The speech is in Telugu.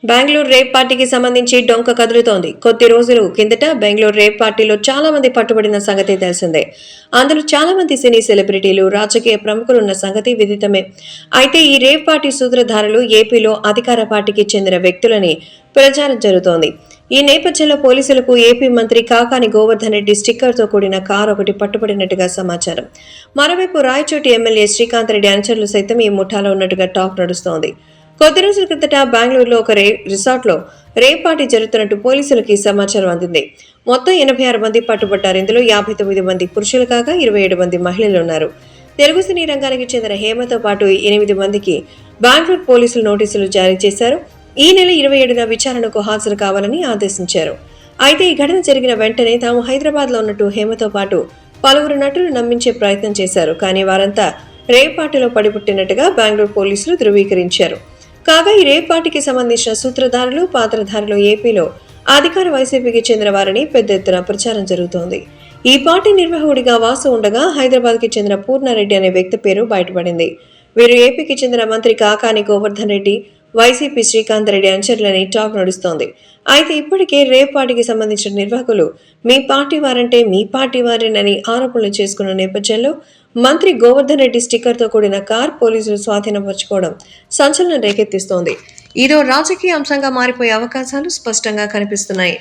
బెంగళూరు రేప్ పార్టీకి సంబంధించి డొంక కదులుతోంది. కొద్ది రోజులు కిందట బెంగళూరు రేప్ పార్టీలో చాలా మంది పట్టుబడిన సంగతి తెలిసిందే. అందులో చాలా మంది సినీ సెలబ్రిటీలు, రాజకీయ ప్రముఖులున్న సంగతి విదితమే. అయితే ఈ రేప్ పార్టీ సూత్రధారులు ఏపీలో అధికార పార్టీకి చెందిన వ్యక్తులని ప్రచారం జరుగుతోంది. ఈ నేపథ్యంలో పోలీసులకు ఏపీ మంత్రి కాకాని గోవర్ధన్ రెడ్డి స్టిక్కర్తో కూడిన కారు ఒకటి పట్టుబడినట్టుగా సమాచారం. మరోవైపు రాయచోటి ఎమ్మెల్యే శ్రీకాంత్ రెడ్డి అనుచరులు సైతం ఈ ముఠాలో ఉన్నట్టుగా టాక్ నడుస్తోంది. కొద్ది రోజుల క్రితట బెంగళూరులో ఒక రిసార్ట్లో రేప్ పార్టీ జరుగుతున్నట్టు పోలీసులకి సమాచారం అందింది. మొత్తం 86 మంది పట్టుబడ్డారు. ఇందులో 59 మంది పురుషులు కాగా 27 మంది మహిళలు ఉన్నారు. తెలుగు సినీ రంగానికి చెందిన హేమతో పాటు 8 మందికి బెంగళూరు పోలీసులు నోటీసులు జారీ చేశారు. ఈ నెల 27న విచారణకు హాజరు కావాలని ఆదేశించారు. అయితే ఈ ఘటన జరిగిన వెంటనే తాము హైదరాబాద్లో ఉన్నట్టు హేమతో పాటు పలువురు నటులు నమ్మించే ప్రయత్నం చేశారు. కానీ వారంతా రేప్ పార్టీలో పడిపుట్టినట్టుగా బెంగళూరు పోలీసులు ధృవీకరించారు. కాగా ఈ రేప్ పార్టీకి సంబంధించిన సూత్రధారులు, పాత్రధారులు ఏపీలో అధికార వైసీపీకి చెందిన వారని పెద్ద ఎత్తున ప్రచారం జరుగుతోంది. ఈ పార్టీ నిర్వాహకుడిగా వాసు ఉండగా హైదరాబాద్కి చెందిన పూర్ణారెడ్డి అనే వ్యక్తి పేరు బయటపడింది. వీరు ఏపీకి చెందిన మంత్రి కాకాని గోవర్ధన్ రెడ్డి, వైసీపీ శ్రీకాంత్ రెడ్డి అనుచరులని టాక్ నడుస్తోంది. అయితే ఇప్పటికే రేప్ పార్టీకి సంబంధించిన నిర్వాహకులు మీ పార్టీ వారంటే మీ పార్టీ వారేనని ఆరోపణలు చేసుకున్న నేపథ్యంలో మంత్రి గోవర్ధన్ రెడ్డి స్టిక్కర్తో కూడిన కార్ పోలీసులు స్వాధీనపరచుకోవడం సంచలనం రేకెత్తిస్తోంది. ఇదో రాజకీయ అంశంగా మారిపోయే అవకాశాలు స్పష్టంగా కనిపిస్తున్నాయి.